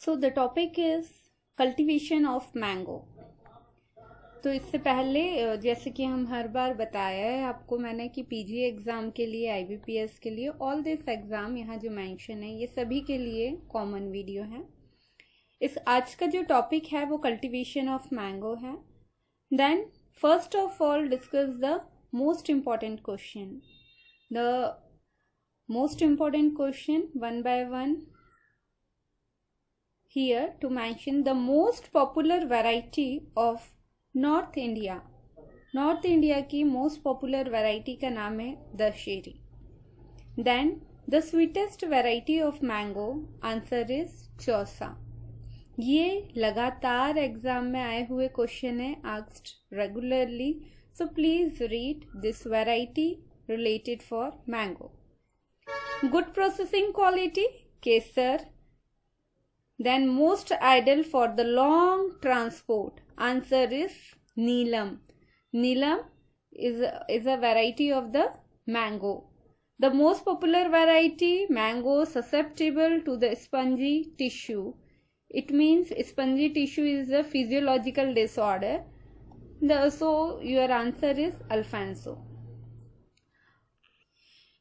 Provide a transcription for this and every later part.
So the topic is cultivation of mango. तो इससे पहले जैसे कि हम हर बार बताया है आपको मैंने कि पीजी एग्ज़ाम के लिए आईबीपीएस के लिए ऑल दिस एग्ज़ाम यहाँ जो मेंशन है ये सभी के लिए कॉमन वीडियो है। इस आज का जो टॉपिक है वो कल्टीवेशन ऑफ मैंगो है। Then first of all discuss the most important question. The most important question one by one here to mention the most popular variety of north India. North India की most popular variety का नाम है Dashehari. Then the sweetest variety of mango, answer is Chausa. ये लगातार exam में आए हुए question है, asked regularly, so please read this variety related for mango. Good processing quality, Kesar. Then most ideal for the long transport, answer is Neelam. Neelam is a variety of the mango. The most popular variety, mango susceptible to the spongy tissue. It means spongy tissue is a physiological disorder. So your answer is Alfonso.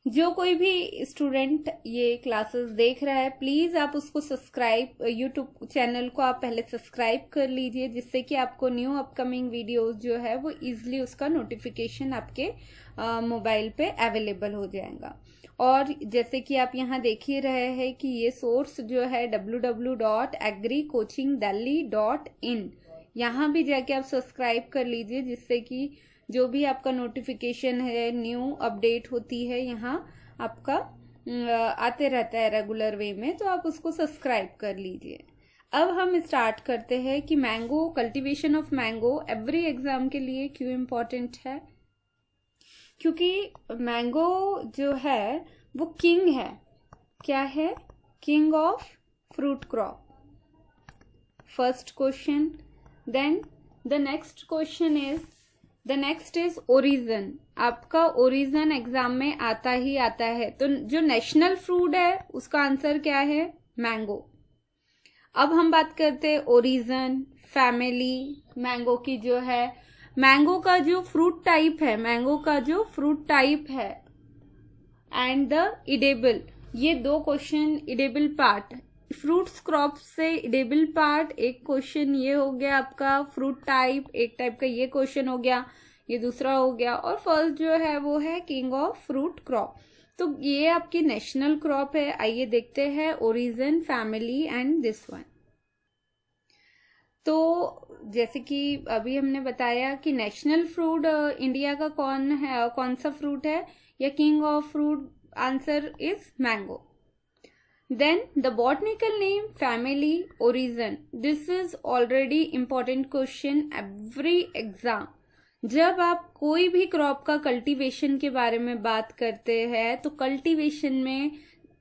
जो कोई भी student ये classes देख रहा है please आप उसको subscribe, YouTube channel को आप पहले सब्सक्राइब कर लीजिए जिससे कि आपको न्यू अपकमिंग वीडियोस जो है वो इजीली उसका नोटिफिकेशन आपके मोबाइल पे अवेलेबल हो जाएगा। और जैसे कि आप यहाँ देख ही रहे हैं कि ये सोर्स जो है www.agricoachingdelhi.in, यहाँ भी जाके आप सब्सक्राइब कर लीजिए जिससे कि जो भी आपका नोटिफिकेशन है, न्यू अपडेट होती है, यहाँ आपका आते रहता है रेगुलर वे में, तो आप उसको सब्सक्राइब कर लीजिए। अब हम स्टार्ट करते हैं कि mango, cultivation of mango every exam के लिए क्यों इम्पोर्टेंट है। क्योंकि मैंगो जो है वो किंग है। क्या है? King of fruit crop. First question. Then the next question is origin. आपका ओरिजिन एग्जाम में आता ही आता है, तो जो नेशनल फ्रूट है उसका आंसर क्या है? मैंगो। अब हम बात करते हैं ओरिजिन, फैमिली मैंगो की जो है, मैंगो का जो फ्रूट टाइप है, एंड द इडेबल, ये दो question. Edible part, fruits crop से इडेबल पार्ट, एक क्वेश्चन ये हो गया आपका। फ्रूट टाइप, एक टाइप का ये क्वेश्चन हो गया, ये दूसरा हो गया। और फर्स्ट जो है वो है किंग ऑफ फ्रूट क्रॉप। तो ये आपकी नेशनल क्रॉप है। आइए देखते हैं origin, family and this one. तो जैसे कि अभी हमने बताया कि नेशनल फ्रूट इंडिया का कौन सा फ्रूट है या king of fruit, answer is mango. Then the botanical name, family, origin. This is already important question every exam. जब आप कोई भी क्रॉप का कल्टीवेशन के बारे में बात करते हैं तो कल्टीवेशन में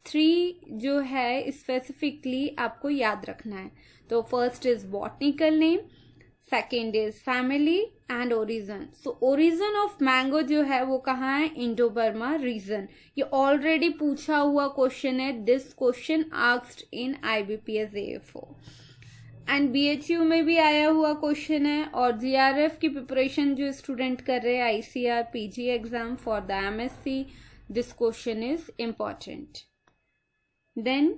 3 जो है स्पेसिफिकली आपको याद रखना है। तो first is botanical name, second is family and origin. So origin of mango जो है वो कहाँ है? Indo Burma region. ये ऑलरेडी पूछा हुआ क्वेश्चन है। This question asked in IBPS AFO and BHU में भी आया हुआ क्वेश्चन है। और GRF की प्रिपरेशन जो स्टूडेंट कर रहे हैं, ICR PG exam for the MSc, this question is important. Then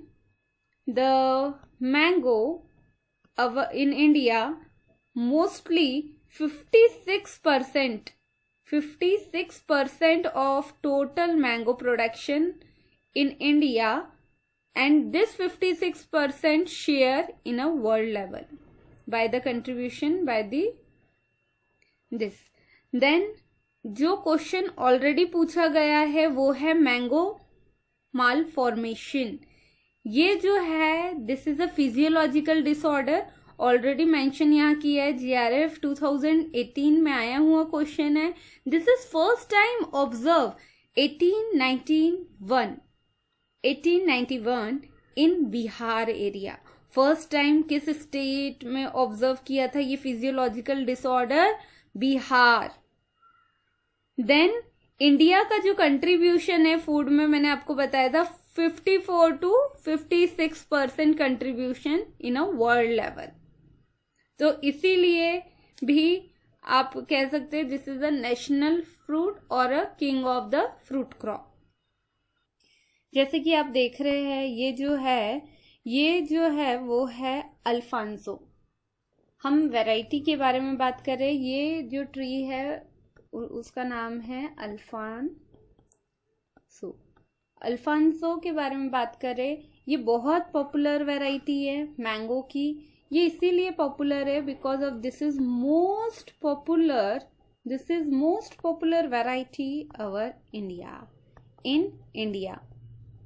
the mango in India, mostly 56% of total mango production in India, and this 56% share in a world level by the contribution by this. Then जो question already पूछा गया है वो है mango malformation. ये जो है this is a physiological disorder, already mention यहाँ किया है। GRF 2018 में आया हुआ क्वेश्चन है। This is first time observe 1891 in Bihar area. First time किस स्टेट में ऑब्जर्व किया था ये physiological disorder? Bihar. Then India का जो कंट्रीब्यूशन है फूड में, मैंने आपको बताया था 54 to 56% contribution in a world level. तो इसीलिए भी आप कह सकते हैं this is a national fruit और a king of the fruit crop. जैसे कि आप देख रहे हैं ये जो है वो है अल्फांसो। हम वैरायटी के बारे में बात कर रहे हैं। ये जो ट्री है उसका नाम है अल्फांसो। अल्फांसो के बारे में बात करें, ये बहुत पॉपुलर वैरायटी है मैंगो की। ये इसीलिए पॉपुलर है because of this is most popular variety our India in India.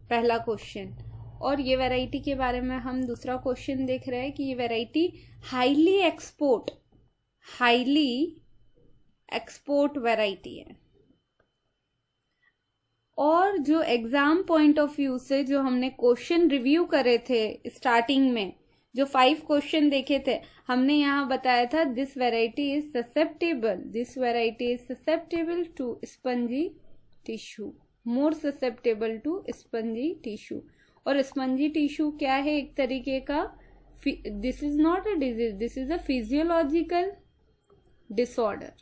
पहला क्वेश्चन। और ये वैरायटी के बारे में हम दूसरा क्वेश्चन देख रहे हैं कि ये वैरायटी हाईली एक्सपोर्ट वैरायटी है। और जो एग्जाम पॉइंट ऑफ व्यू से जो हमने क्वेश्चन रिव्यू करे थे स्टार्टिंग में, जो 5 क्वेश्चन देखे थे, हमने यहाँ बताया था this variety is susceptible to spongy tissue, more susceptible to spongy tissue. और स्पंजी टिश्यू क्या है? एक तरीके का, this is not a disease, this is a physiological disorder.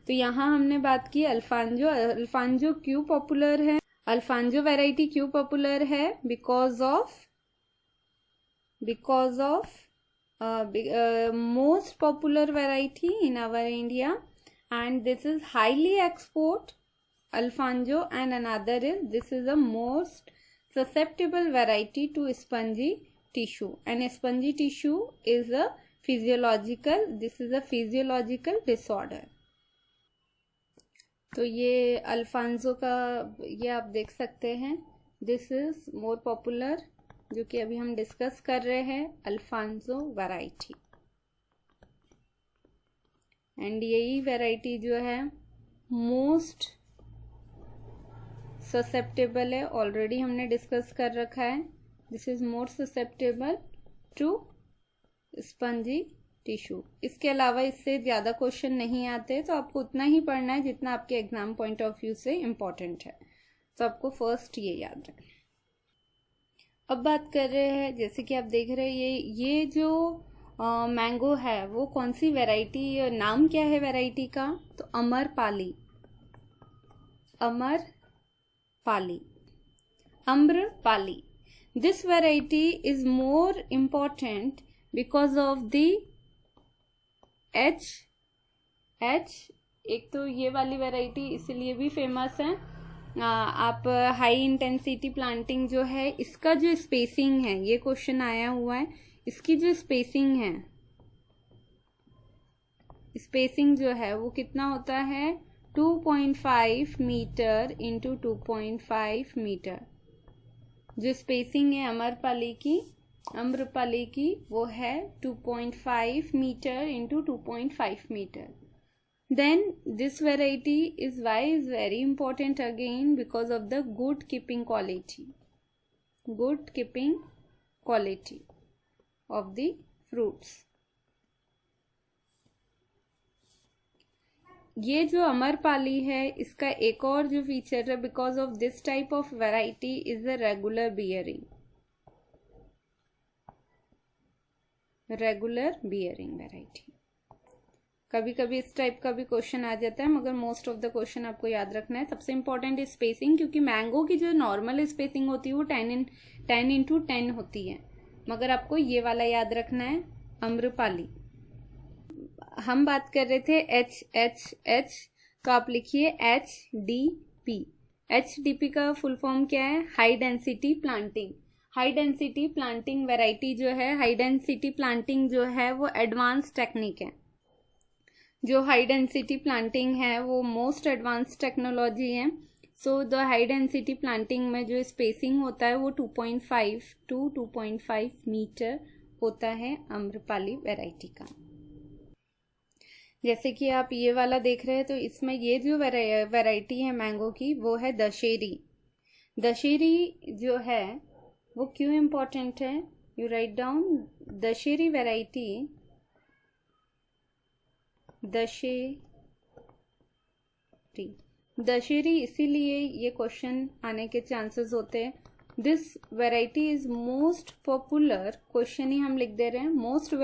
तो यहाँ हमने बात की अल्फांजो क्यों पॉपुलर है, अल्फांजो वैरायटी क्यों पॉपुलर है? Because of most popular variety in our India and this is highly export Alfonso, and another is this is the most susceptible variety to spongy tissue, and spongy tissue is a physiological disorder। तो ये Alphonso का ये आप देख सकते हैं, this is more popular, जो कि अभी हम डिस्कस कर रहे हैं अल्फांसो वैरायटी। एंड यही वैरायटी जो है मोस्ट ससेप्टेबल है, ऑलरेडी हमने डिस्कस कर रखा है। This is more susceptible to spongy tissue. इसके अलावा इससे ज़्यादा क्वेश्चन नहीं आते, तो आपको उतना ही पढ़ना है जितना आपके एग्जाम पॉइंट ऑफ व्यू से इम्पोर्टेंट है। तो आपको फर्स्ट ये याद रखना है। अब बात कर रहे हैं, जैसे कि आप देख रहे हैं ये जो मैंगो है वो कौन सी वैरायटी, नाम क्या है वैरायटी का? तो Amrapali, this variety is more important because of the H. एक तो ये वाली वैरायटी इसीलिए भी फेमस है। आप हाई इंटेंसिटी प्लांटिंग जो है, इसका जो स्पेसिंग है, ये क्वेश्चन आया हुआ है, इसकी जो स्पेसिंग जो है वो कितना होता है? 2.5 मीटर इंटू 2.5 मीटर। जो स्पेसिंग है अम्रपाली की वो है 2.5 metre into 2.5 metre. Then this variety is very important again because of the good keeping quality of the fruits। ये जो अमरपाली है इसका एक और जो फीचर है, because of this type of variety is a regular bearing variety. कभी कभी इस टाइप का भी क्वेश्चन आ जाता है, मगर मोस्ट ऑफ द क्वेश्चन आपको याद रखना है। सबसे इंपॉर्टेंट इज स्पेसिंग, क्योंकि मैंगो की जो नॉर्मल स्पेसिंग होती है वो 10x10 होती है, मगर आपको ये वाला याद रखना है अम्रपाली। हम बात कर रहे थे एच, तो आप लिखिए HDP का फुल फॉर्म क्या है? हाई डेंसिटी प्लांटिंग वैरायटी जो है, हाई डेंसिटी प्लांटिंग जो है वो एडवांस टेक्निक है। जो हाई डेंसिटी प्लांटिंग है वो मोस्ट एडवांस टेक्नोलॉजी है। So the high density planting में जो स्पेसिंग होता है वो 2.5 टू 2.5 मीटर होता है अम्रपाली वैरायटी का। जैसे कि आप ये वाला देख रहे हैं, तो इसमें ये जो वैरायटी है मैंगो की वो है दशहरी जो है वो क्यों इम्पोर्टेंट है? You write down Dussehri variety, Dussehri इसीलिए ये क्वेश्चन आने के चांसेस होते हैं. This variety is most popular, question ही हम लिख दे रहे हैं, most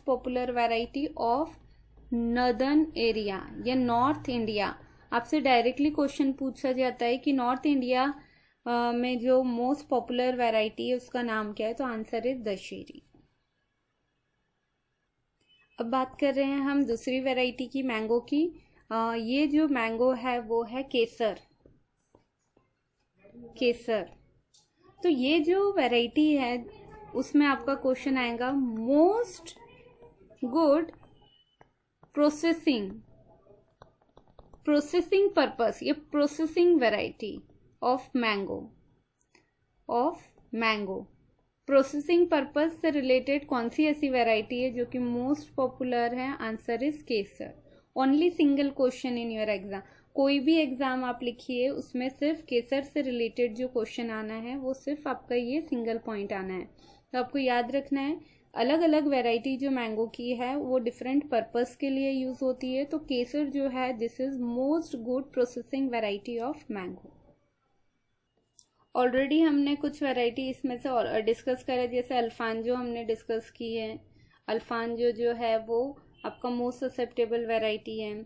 popular variety of northern area या नॉर्थ इंडिया. आपसे डायरेक्टली क्वेश्चन पूछा जाता है कि नॉर्थ इंडिया में जो मोस्ट पॉपुलर वैरायटी है उसका नाम क्या है, तो आंसर इज दशहरी. अब बात कर रहे हैं हम दूसरी वैरायटी की, मैंगो की. ये जो मैंगो है वो है केसर. तो ये जो वैरायटी है उसमें आपका क्वेश्चन आएगा मोस्ट गुड प्रोसेसिंग पर्पस, ये processing variety of mango. Processing purpose से रिलेटेड कौन सी ऐसी वैरायटी है जो कि मोस्ट पॉपुलर है, answer is Kesar. Only single question in your exam, कोई भी एग्जाम आप लिखिए उसमें सिर्फ केसर से रिलेटेड जो क्वेश्चन आना है वो सिर्फ आपका ये सिंगल पॉइंट आना है. तो आपको याद रखना है अलग अलग वैरायटी जो मैंगो की है वो डिफरेंट पर्पस के लिए यूज होती है. तो केसर जो है this is most good processing variety of mango. Already हमने कुछ वैरायटी इसमें से डिस्कस करा, जैसे अल्फांजो हमने डिस्कस की है. अल्फांजो जो है वो आपका मोस्ट ससेप्टेबल वैरायटी है.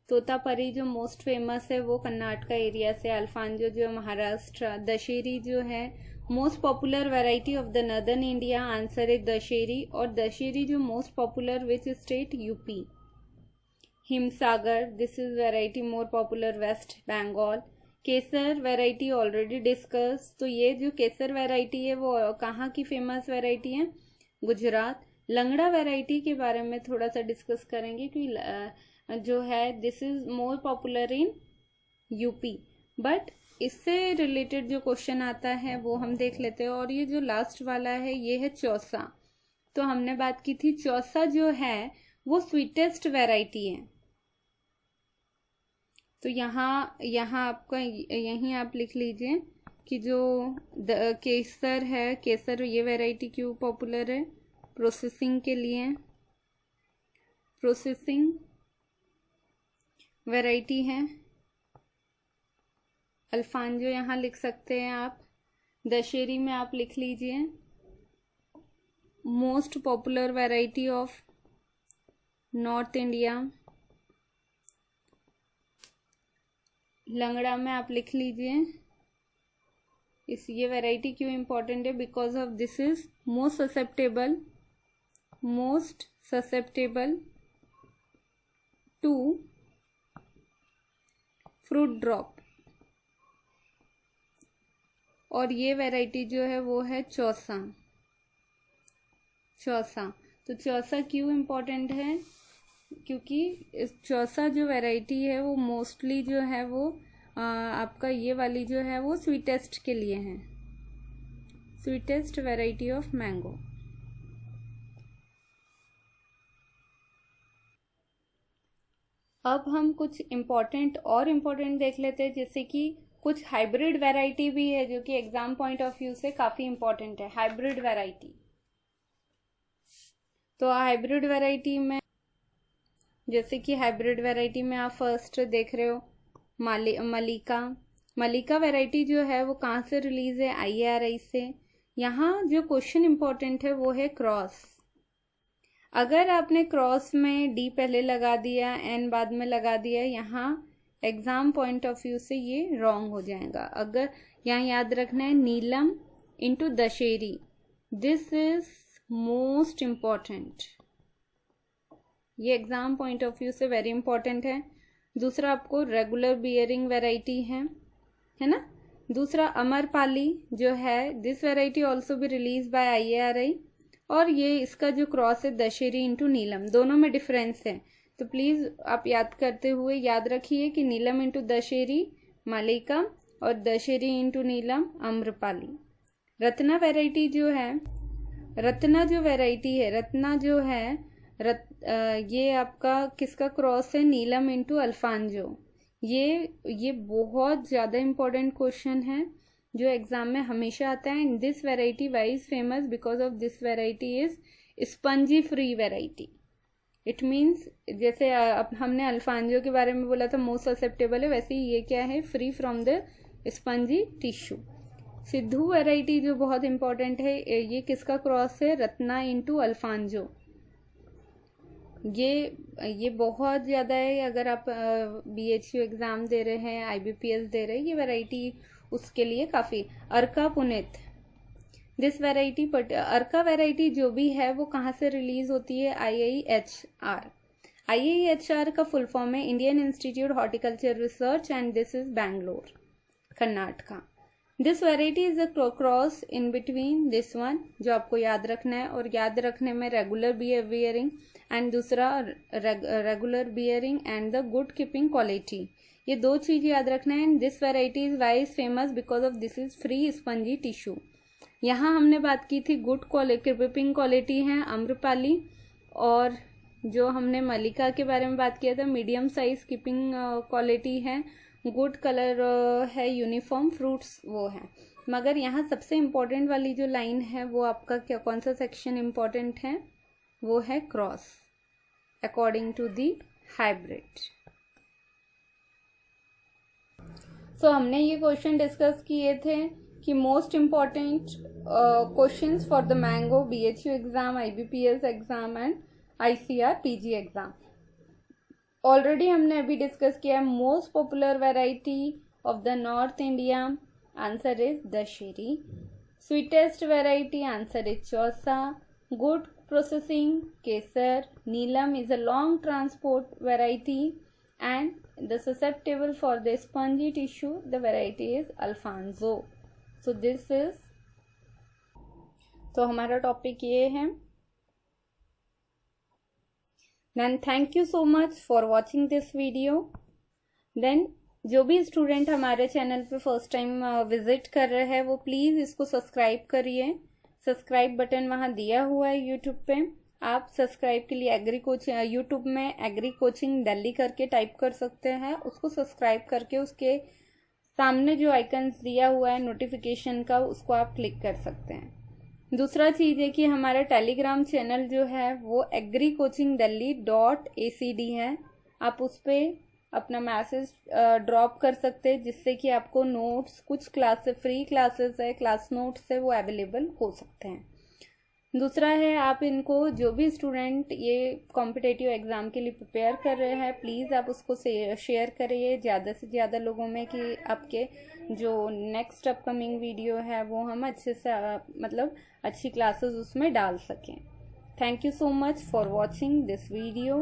तोतापरी जो मोस्ट फेमस है वो कर्नाटक एरिया से, अल्फांजो जो महाराष्ट्र. दशहरी जो है most popular variety of the northern India, answer is Dasheri. और दशहरी जो most popular which state, UP. Himsagar this is variety more popular West Bengal. Kesar variety already discuss, तो ये जो केसर वैरायटी है वो कहाँ की फेमस वैरायटी है, गुजरात. लंगड़ा वैरायटी के बारे में थोड़ा सा डिस्कस करेंगे कि जो है this is more popular in UP. But इससे रिलेटेड जो क्वेश्चन आता है वो हम देख लेते हैं. और ये जो लास्ट वाला है ये है चौसा. तो हमने बात की थी चौसा जो है वो स्वीटेस्ट वैरायटी है. तो यहाँ आपका यहीं आप लिख लीजिए कि जो केसर है, केसर ये वैरायटी क्यों पॉपुलर है, प्रोसेसिंग के लिए, प्रोसेसिंग वैरायटी है. अल्फांजो यहाँ लिख सकते हैं आप. दशहरी में आप लिख लीजिए most popular variety of north India. लंगड़ा में आप लिख लीजिए ये वैरायटी क्यों इंपॉर्टेंट है, because of this is most susceptible to fruit drop. और ये वैरायटी जो है वो है चौसा. तो चौसा क्यों इम्पोर्टेंट है, क्योंकि चौसा जो वैरायटी है वो मोस्टली जो है वो आपका ये वाली जो है वो स्वीटेस्ट के लिए है, स्वीटेस्ट वैरायटी ऑफ मैंगो. अब हम कुछ इम्पोर्टेंट देख लेते हैं, जैसे कि कुछ हाइब्रिड वैरायटी भी है जो कि एग्जाम पॉइंट ऑफ व्यू से काफी इंपॉर्टेंट है. हाइब्रिड वैरायटी, तो हाइब्रिड वैरायटी में जैसे कि हाइब्रिड वैरायटी में आप फर्स्ट देख रहे हो मलिका वैरायटी जो है वो कहाँ से रिलीज है, IARI से. यहाँ जो क्वेश्चन इंपॉर्टेंट है वो है क्रॉस. अगर आपने क्रॉस में D पहले लगा दिया, N बाद में लगा दिया, यहाँ एग्जाम पॉइंट ऑफ व्यू से ये रॉन्ग हो जाएगा. अगर यहाँ याद रखना है Neelam into Dussehri, this is most important. ये एग्जाम पॉइंट ऑफ व्यू से वेरी इंपॉर्टेंट है. दूसरा आपको रेगुलर बियरिंग वैरायटी है ना. दूसरा अमरपाली जो है दिस वैरायटी ऑल्सो भी रिलीज बाय IARI. और ये इसका जो क्रॉस है दशहरी इंटू नीलम, दोनों में डिफरेंस है. तो प्लीज आप याद करते हुए याद रखिए कि नीलम इंटू दशहरी मलिका और दशहरी इंटू नीलम अम्रपाली. रत्ना वैरायटी जो है, रत्ना जो है ये आपका किसका क्रॉस है, नीलम इंटू अल्फांजो. ये बहुत ज्यादा इंपॉर्टेंट क्वेश्चन है जो एग्जाम में हमेशा आता है. In this variety why is famous because of this variety is spongy free variety. It means जैसे अब हमने अल्फांजो के बारे में बोला था मोस्ट ससेप्टेबल है, वैसे ही ये क्या है, free from the spongy tissue. Sidhu variety जो बहुत इंपॉर्टेंट है, ये किसका क्रॉस है, रत्ना इंटू अल्फांजो। ये बहुत ज़्यादा है, अगर आप BHU एग्ज़ाम दे रहे हैं, IBPS दे रहे हैं, ये वैरायटी उसके लिए काफ़ी। अर्का पुनित, दिस वैरायटी अर्का वैरायटी जो भी है वो कहाँ से रिलीज होती है, IIHR। IIHR का फुल फॉर्म है Indian institute horticulture research and this is Bangalore, Karnataka. This variety is a cross in between this one, जो आपको याद रखना है, और याद रखने में रेगुलर बियरिंग एंड दूसरा regular bearing and the good keeping quality, ये दो चीज याद रखना है। And this variety is why is famous because of this is free spongy tissue. यहाँ हमने बात की थी गुड कीपिंग क्वालिटी है आम्रपाली, और जो हमने मलिका के बारे में बात किया था मीडियम साइज कीपिंग क्वालिटी है, गुड कलर है, यूनिफॉर्म फ्रूट्स वो है। मगर यहाँ सबसे इम्पोर्टेंट वाली जो लाइन है वो आपका क्या, कौन सा सेक्शन इम्पोर्टेंट है, वो है cross according to the hybrid. So हमने ये क्वेश्चन डिस्कस किए थे कि most important questions for the mango BHU exam, IBPS exam and ICR PG exam. Already हमने अभी डिस्कस किया है most popular variety of the north India, answer is Dussehri. Sweetest variety, answer is Chausa. Good processing, Kesar. Neelam is a long transport variety and the susceptible for the spongy tissue, the variety is Alfonso. So this is, तो हमारा topic ये है। Then thank you so much for watching this video. Then जो भी student हमारे channel पे first time visit कर रहे हैं वो प्लीज़ इसको सब्सक्राइब करिए। सब्सक्राइब बटन वहाँ दिया हुआ है यूट्यूब पे, आप सब्सक्राइब के लिए एग्री कोचिंग, यूट्यूब में एग्री कोचिंग दिल्ली करके टाइप कर सकते हैं, उसको सब्सक्राइब करके उसके सामने जो आइकन्स दिया हुआ है नोटिफिकेशन का, उसको आप क्लिक कर सकते हैं। दूसरा चीज़ है कि हमारा टेलीग्राम चैनल जो है वो agricoachingdelhi.acd है, आप उस पर अपना मैसेज ड्रॉप कर सकते हैं, जिससे कि आपको नोट्स, कुछ क्लासेस फ्री क्लासेस है, क्लास नोट्स है, वो अवेलेबल हो सकते हैं। दूसरा है, आप इनको जो भी स्टूडेंट ये कॉम्पिटिटिव एग्ज़ाम के लिए प्रिपेयर कर रहे हैं, प्लीज़ आप उसको शेयर करिए ज़्यादा से ज़्यादा लोगों में, कि आपके जो नेक्स्ट अपकमिंग वीडियो है वो हम अच्छे से मतलब अच्छी क्लासेस उसमें डाल सकें। Thank you so much for watching this video.